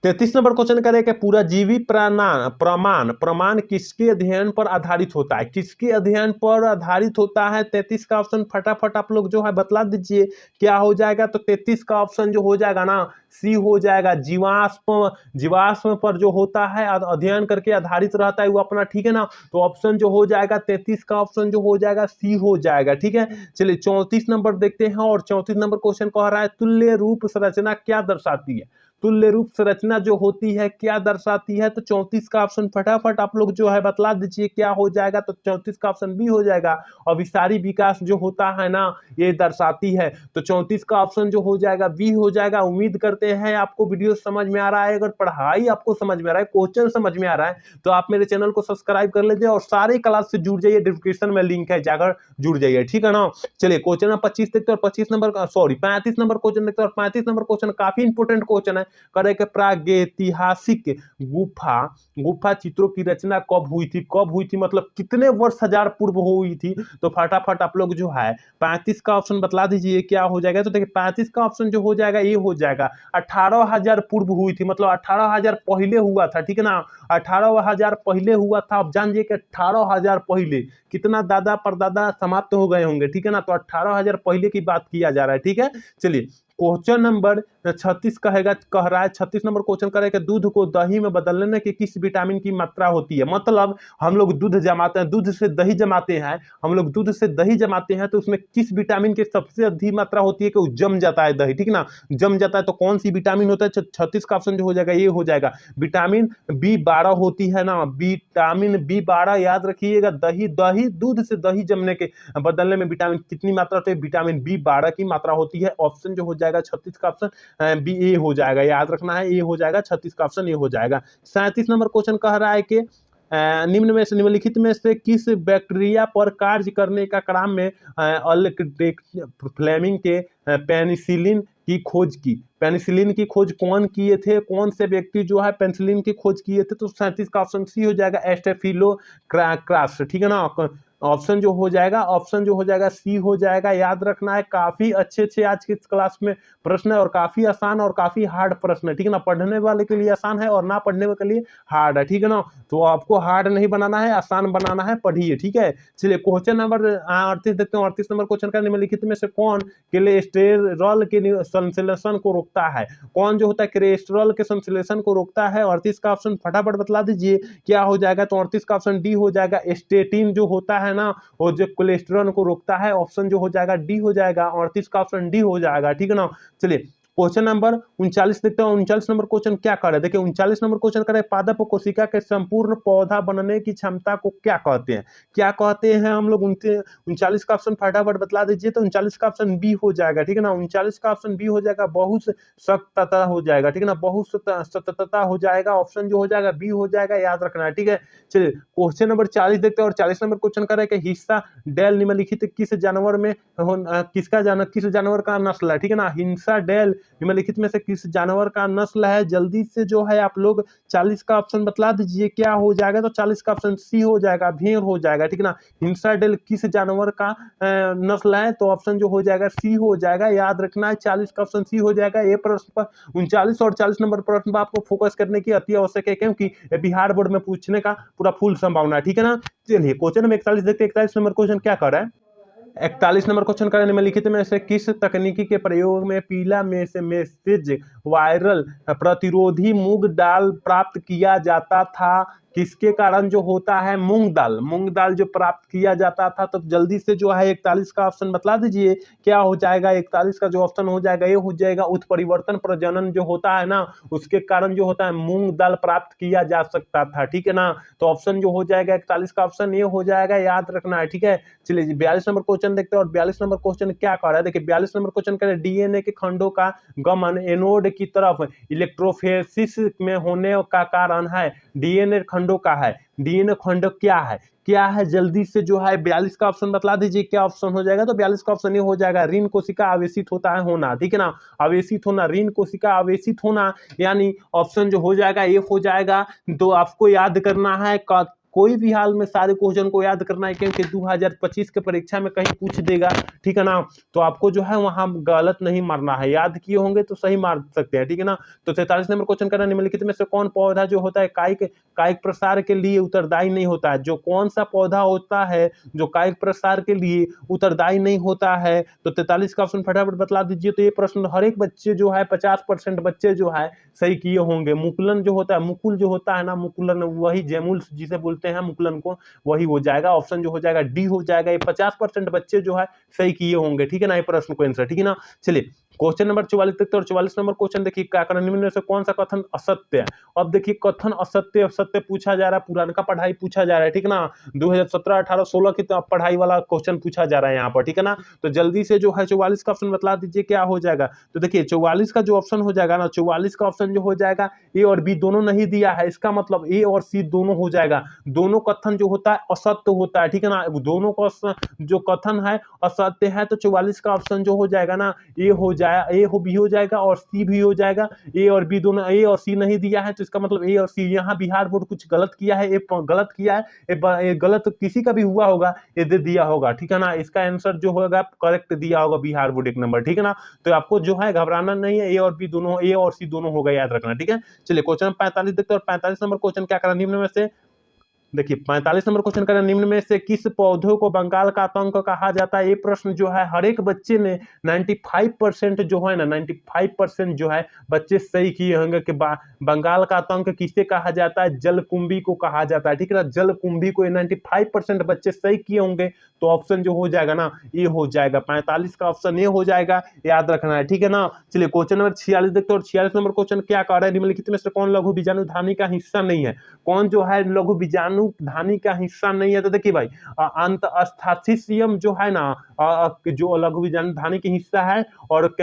33 नंबर क्वेश्चन करें कि पूरा जीवी प्रमाण किसके अध्ययन पर आधारित होता है, किसके अध्ययन पर आधारित होता है। 33 का ऑप्शन फटाफट आप लोग जो है बतला दीजिए क्या हो जाएगा, तो 33 का ऑप्शन जो हो जाएगा ना सी हो जाएगा, जीवाश्म पर जो होता है अध्ययन करके आधारित रहता है वो अपना, ठीक है ना। तो ऑप्शन जो हो जाएगा 33 का ऑप्शन जो हो जाएगा सी हो जाएगा, ठीक है। चलिए 34 नंबर देखते हैं, और 34 नंबर क्वेश्चन कह रहा है तुल्य रूप संरचना क्या दर्शाती है। तुल्य रूप संरचना जो होती है क्या दर्शाती है, तो 34 का ऑप्शन फटाफट आप लोग जो है बतला दीजिए क्या हो जाएगा, तो 34 का ऑप्शन बी हो जाएगा, अभिसारी विकास जो होता है ना ये दर्शाती है, तो 34 का ऑप्शन जो हो जाएगा बी हो जाएगा। उम्मीद करते हैं आपको वीडियो समझ में आ रहा है, अगर पढ़ाई आपको समझ में आ रहा है, क्वेश्चन समझ में आ रहा है, तो आप मेरे चैनल को सब्सक्राइब कर लीजिए और सारे क्लास से जुड़ जाइए, डिस्क्रिप्शन में लिंक है, जाकर जुड़ जाइए, ठीक है ना। चलिए क्वेश्चन नंबर 25 देखते हैं, और 35 नंबर क्वेश्चन देखते हैं, और 35 नंबर क्वेश्चन काफी इंपोर्टेंट क्वेश्चन है। करे के प्रागैतिहासिक गुफा चित्रों की रचना कब हुई थी, मतलब कितने वर्ष हजार पूर्व हुई थी, तो फटाफट आप लोग जो है 35 का ऑप्शन बतला दीजिए क्या हो जाएगा, तो देखिए 35 का ऑप्शन जो हो जाएगा ये हो जाएगा 18,000 पूर्व हुई थी, मतलब 18,000 पहले हुआ था, ठीक है ना, 18,000 पहले हुआ था। अब जान जाइए कि 18,000 पहले कितना दादा परदादा समाप्त हो गए होंगे, ठीक है ना, तो 18,000 पहले की बात किया जा रहा है, ठीक है। चलिए क्वेश्चन नंबर 36 कह रहा है 36 नंबर क्वेश्चन कह रहा है कि दूध को दही में बदलने की किस विटामिन की मात्रा होती है। मतलब हम लोग दूध जमाते हैं, दूध से दही जमाते हैं, हम लोग दूध से दही जमाते हैं तो उसमें किस विटामिन की सबसे अधिक मात्रा होती है कि वो जम जाता है दही, ठीक ना, जम जाता है। तो कौन सी विटामिन होता है? 36 का ऑप्शन जो हो जाएगा ये हो जाएगा विटामिन B12 होती है ना, विटामिन B12 याद रखिएगा। दही दही दूध से दही जमने के बदलने में विटामिन कितनी मात्रा होती है? विटामिन B12 की मात्रा होती है। ऑप्शन जो हो जाएगा 36 का ऑप्शन बी ए हो जाएगा, याद रखना है, ए हो जाएगा 36 का ऑप्शन ए हो जाएगा। 37 नंबर क्वेश्चन कह रहा है कि निम्न में से निम्नलिखित में से किस बैक्टीरिया पर कार्य करने का क्रम में फ्लेमिंग के पेनिसिलिन की खोज की? पेनिसिलिन की खोज कौन किए थे? कौन से व्यक्ति जो है पेनिसिलिन की खोज किए थे? तो 37 का ऑप्शन सी हो जाएगा स्टेफिलोक्रास, ठीक है ना। ऑप्शन जो हो जाएगा सी हो जाएगा, याद रखना है। काफी अच्छे आज की क्लास में प्रश्न है और काफी आसान और काफी हार्ड प्रश्न है, ठीक है ना। पढ़ने वाले के लिए आसान है और ना पढ़ने वाले के लिए हार्ड है, ठीक है ना। तो आपको हार्ड नहीं बनाना है, आसान बनाना है, पढ़िए, ठीक है। चलिए क्वेश्चन नंबर 38 देखते हैं। 38 नंबर क्वेश्चन का निम्नलिखित में से कौन कोलेस्टेरॉल के संश्लेषण को रोकता है? कौन जो होता है कोलेस्टेरॉल के संश्लेषण को रोकता है? 38 का ऑप्शन फटाफट बतला दीजिए क्या हो जाएगा। तो 38 का ऑप्शन डी हो जाएगा, स्टेटिन जो होता है ना, वो जो कोलेस्टेरॉल को रोकता है। ऑप्शन जो हो जाएगा डी हो जाएगा, 38 का ऑप्शन डी हो जाएगा, ठीक है ना। चलिए क्वेश्चन नंबर 39 देखते हैं। 39 नंबर क्वेश्चन क्या कर रहे हैं, देखिए 39 नंबर क्वेश्चन कर रहे हैं पादप कोशिका के संपूर्ण पौधा बनने की क्षमता को क्या कहते हैं? क्या कहते हैं हम लोग? 39 का ऑप्शन फटाफट बतला दीजिए। तो 39 का ऑप्शन बी हो जाएगा, ठीक है ना। 39 का ऑप्शन बी हो जाएगा, बहुत सख्तता हो जाएगा, ठीक है ना, बहुत सततता हो जाएगा। ऑप्शन जो हो जाएगा बी हो जाएगा, याद रखना है, ठीक है। चलिए क्वेश्चन नंबर 40 देखते हैं। और 40 नंबर क्वेश्चन कर रहे हैं कि हिस्सा डेल निम्नलिखित किस जानवर में किस जानवर का नस्ल है? ठीक है ना, हिंसा डेल निम्नलिखित में से किस जानवर का नस्ल है? जल्दी से जो है आप लोग 40 का ऑप्शन बतला दीजिए क्या हो जाएगा। तो 40 का ऑप्शन सी हो जाएगा, भेड़ हो जाएगा, ठीक है ना। हिंसा डेल किस जानवर का नस्ल है? तो ऑप्शन जो हो जाएगा सी हो जाएगा, याद रखना है। 40 का ऑप्शन सी हो जाएगा। ये प्रश्न पर 39 और 40 नंबर प्रश्न पर आपको फोकस करने की अति आवश्यक है, क्योंकि बिहार बोर्ड में पूछने का पूरा फुल संभावना है, ठीक है ना। चलिए क्वेश्चन नंबर 41 देखते हैं। 41 नंबर क्वेश्चन क्या कर रहा है? 41 नंबर क्वेश्चन करने में लिखित में से किस तकनीकी के प्रयोग में पीला में से मैसेज वायरल प्रतिरोधी मूंग दाल प्राप्त किया जाता था? किसके कारण जो होता है? मूंग दाल जो प्राप्त किया जाता था। तो जल्दी से जो है 41 का ऑप्शन बतला दीजिए क्या हो जाएगा। 41 का जो ऑप्शन हो जाएगा ये हो जाएगा उत्परिवर्तन प्रजनन जो होता है ना, उसके कारण जो होता है मूंग दाल प्राप्त किया जा सकता था, ठीक है ना। तो ऑप्शन जो हो जाएगा 41 का ऑप्शन ये हो जाएगा, याद रखना है, ठीक है। चलिए 42 नंबर क्वेश्चन देखते हैं। और 42 नंबर क्वेश्चन क्या कर रहा है, देखिए 42 नंबर क्वेश्चन कह रहा है डीएनए के खंडों का गमन एनोड की तरफ इलेक्ट्रोफोरेसिस में होने का कारण है। डीएनए खंडों का है, डीएनए खंड क्या है जल्दी से जो है 42 का ऑप्शन बतला दीजिए क्या ऑप्शन हो जाएगा। तो 42 का ऑप्शन ये हो जाएगा ऋण कोशिका आवेशित होता है होना, ठीक है ना, आवेशित होना, ऋण कोशिका आवेशित होना, यानी ऑप्शन जो हो जाएगा ये हो जाएगा। तो आपको याद करना है कोई भी हाल में सारे क्वेश्चन को याद करना है, क्योंकि 2025 के परीक्षा में कहीं पूछ देगा, ठीक है ना। तो आपको जो है वहां गलत नहीं मारना है, याद किए होंगे तो सही मार सकते हैं, ठीक है ना। तो 43 नंबर क्वेश्चन करना निम्नलिखित में से कौन पौधा जो होता है कायिक प्रसार के लिए उत्तरदायी नहीं होता है? जो कौन सा पौधा होता है जो कायिक प्रसार के लिए उत्तरदायी नहीं होता है? तो 43 का ऑप्शन फटाफट बतला दीजिए। तो ये प्रश्न हर एक बच्चे जो है 50% बच्चे जो है सही किए होंगे। मुकुलन जो होता है, मुकुल जो होता है ना, मुकुलन वही जेमुल जिसे बोलते हैं मुकुलन को, वही हो जाएगा। ऑप्शन जो हो जाएगा डी हो जाएगा। ये 50% बच्चे जो है सही किए होंगे, ठीक है ना, ये प्रश्न को आंसर, ठीक है ना। चलिए क्वेश्चन नंबर 44 तक। और 44 नंबर क्वेश्चन देखिए क्या करना, निम्न में से कौन सा कथन असत्य है? अब देखिए कथन असत्य सत्य पूछा जा रहा है, पुराना पढ़ाई पूछा जा रहा है, ठीक है ना। 2017 18 16 की पढ़ाई वाला क्वेश्चन पूछा जा रहा है यहाँ पर, ठीक है ना। तो जल्दी से जो है 44 का ऑप्शन बतला दीजिए क्या हो जाएगा। तो देखिए 44 का जो ऑप्शन हो जाएगा ना, 44 का ऑप्शन जो हो जाएगा ए और बी दोनों नहीं दिया है, इसका मतलब ए और सी दोनों हो जाएगा। दोनों कथन जो होता है असत्य होता है, ठीक है ना। दोनों का जो कथन है असत्य है। तो 44 का ऑप्शन जो हो जाएगा ना ए हो जाएगा, ए हो भी हो जाएगा और सी भी हो जाएगा। ए और बी दोनों, ए और सी नहीं दिया है तो इसका मतलब ए और सी, यहाँ बिहार बोर्ड कुछ गलत किया है, ए गलत किया है, ए गलत किसी का भी हुआ होगा, ये दे दिया होगा, ठीक है ना। इसका आंसर जो होगा करेक्ट दिया होगा बिहार बोर्ड 1 नंबर, ठीक है ना। तो आपको जो है घबराना नहीं है, ए और बी दोनों, ए और सी दोनों होगा, याद रखना, ठीक है। चलिए क्वेश्चन 45 देखते हैं। और 45 नंबर क्वेश्चन क्या करना, निम्न में से देखिए 45 नंबर क्वेश्चन कर रहे हैं, निम्न में से किस पौधों को बंगाल का आतंक कहा जाता है? ये प्रश्न जो है हर एक बच्चे ने 95% जो है ना 95% जो है बच्चे सही किए होंगे कि बंगाल का आतंक किसे कहा जाता है? जलकुंभी को कहा जाता है, ठीक है ना। जलकुंभी को 95% बच्चे सही किए होंगे, तो ऑप्शन जो हो जाएगा ना ये हो जाएगा 45 का ऑप्शन ये हो जाएगा, याद रखना है, ठीक है ना। चलिए क्वेश्चन नंबर 46 देखते हैं, और 46 नंबर क्वेश्चन क्या कह रहा है? निम्नलिखित में से कौन लघु बीजाणु धानी का हिस्सा नहीं है? कौन जो है लघु बीजाणु धानी का हिस्सा नहीं है? तो देखिए भाई अंतस्थासियम जो है ना जो लघु बीजाणु धानी के हिस्सा है, और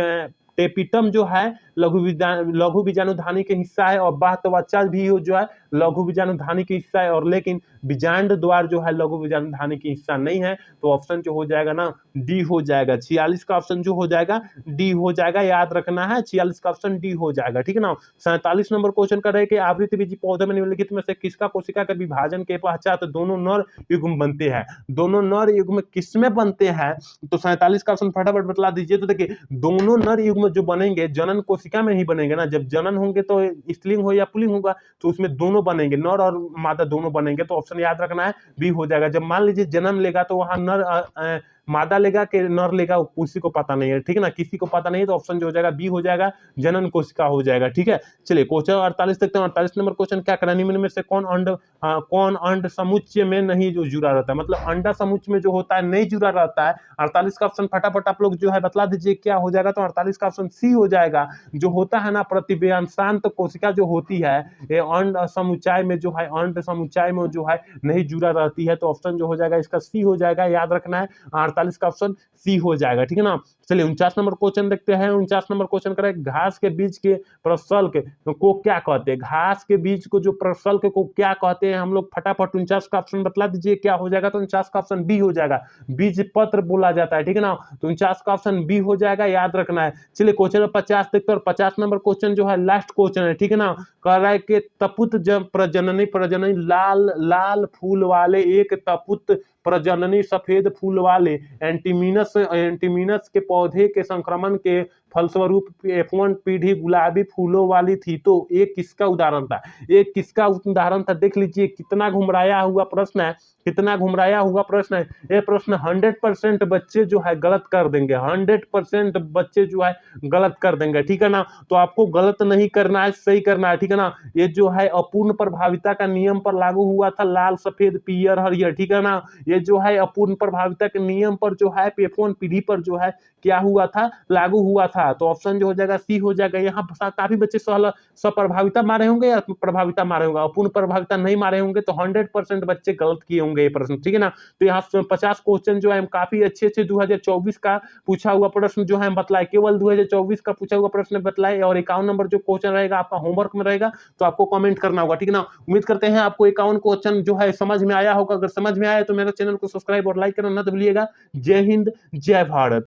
टेपिटम जो है लघु बीजाणु धानी के हिस्सा है, और बाह्यत्वचा भी जो है लघु बीजाणु धानी के हिस्सा है, और लेकिन बीजांड द्वार जो है लघु बीजाणु धानी के हिस्सा नहीं है, तो ऑप्शन जो हो जाएगा ना डी हो जाएगा। 46 का ऑप्शन जो हो जाएगा डी हो जाएगा, याद रखना है 46 का ऑप्शन डी हो जाएगा, ठीक है ना। 47 नंबर क्वेश्चन कर रहे हैं कि आवृतबीजी पौधे में निम्नलिखित में से किसका कोशिका के विभाजन के पश्चात दोनों नर युग्म बनते हैं? दोनों नर युग्म किसमें बनते हैं? तो 47 का ऑप्शन फटाफट बतला दीजिए। तो देखिए दोनों नर युग्म जो बनेंगे जनन कोशिका में ही बनेंगे ना, जब जनन होंगे तो स्त्रीलिंग हो या पुल्लिंग होगा तो उसमें दोनों बनेंगे, नर और मादा दोनों बनेंगे, तो ऑप्शन याद रखना है बी हो जाएगा। जब मान लीजिए जन्म लेगा तो वहां नर मादा लेगा कि नर लेगा किसी को पता नहीं है, ठीक है ना, किसी को पता नहीं है, तो ऑप्शन जो हो जाएगा बी हो जाएगा, जनन कोशिका हो जाएगा, ठीक है। चलिए क्वेश्चन 48 देखते हैं। 48 नंबर क्वेश्चन क्या करना है? निम्न में से कौन अंड समुच्चय में नहीं जो जुड़ा रहता है? मतलब अंडा समुच्चय में जो होता है नहीं जुड़ा रहता है। 48 का ऑप्शन फटाफट आप लोग जो है बतला दीजिए क्या हो जाएगा? तो 48 का ऑप्शन सी हो जाएगा। जो होता है ना प्रतिव्यांशांत कोशिका जो होती है ये अंड समुच्चय में जो है अंड समुच्चय में जो है नहीं जुड़ा रहती है, तो ऑप्शन जो हो जाएगा इसका सी हो जाएगा, याद रखना है 48 का ऑप्शन सी हो जाएगा, ठीक है ना। चलिए 49 नंबर क्वेश्चन देखते हैं। 49 नंबर क्वेश्चन करें, घास के बीज के प्रसल्क को क्या कहते हैं? घास के बीज को जो प्रसल्क को क्या कहते हैं? हम लोग फटाफट 49 का ऑप्शन बतला दीजिए क्या हो जाएगा? तो 49 का ऑप्शन बी हो जाएगा, बीज पत्र बोला जाता है, ठीक है ना। तो 49 का ऑप्शन बी हो जाएगा, याद रखना है। चलिए क्वेश्चन 50 देखते हैं, और 50 नंबर क्वेश्चन जो है लास्ट क्वेश्चन है, ठीक है ना। कह रहा है कि तपुत प्रजननी लाल फूल वाले एक तपुत प्रजननी सफेद फूल वाले एंटीमिनस के पौधे के संक्रमण के फलस्वरूप F1 पीढ़ी गुलाबी फूलों वाली थी, तो एक किसका उदाहरण था? एक किसका उदाहरण था? देख लीजिए कितना घुमराया हुआ प्रश्न है, कितना घुमराया हुआ प्रश्न है। ये प्रश्न 100% बच्चे जो है गलत कर देंगे, 100% बच्चे जो है गलत कर देंगे, ठीक है ना। तो आपको गलत नहीं करना है, सही करना है, ठीक है ना। ये जो है अपूर्ण प्रभाविता का नियम पर लागू हुआ था, लाल सफेद पीयर हरियर, ठीक है ना। ये जो है अपूर्ण प्रभाविता के नियम पर जो है F1 पीढ़ी पर जो है क्या हुआ था? लागू हुआ था, तो ऑप्शन जो हो जाएगा सी हो जाएगा। यहाँ काफी बच्चे सप्रभाविता मारे होंगे या प्रभाविता मारे होंगे, अपूर्ण प्रभाविता नहीं मारे होंगे, तो 100% बच्चे गलत किए होंगे ये प्रश्न, ठीक है ना। तो यहाँ 50 क्वेश्चन जो है काफी अच्छे 2024 का पूछा हुआ प्रश्न जो है बतलाए, केवल 2024 का पूछा हुआ प्रश्न बतलाए, और 51 नंबर जो क्वेश्चन रहेगा आपका होमवर्क में रहेगा, तो आपको कमेंट करना होगा, ठीक है ना। उम्मीद करते हैं आपको 51 क्वेश्चन जो है समझ में आया होगा। अगर समझ में आया तो मेरे चैनल को सब्सक्राइब और लाइक करना ना भूलिएगा। जय हिंद, जय भारत।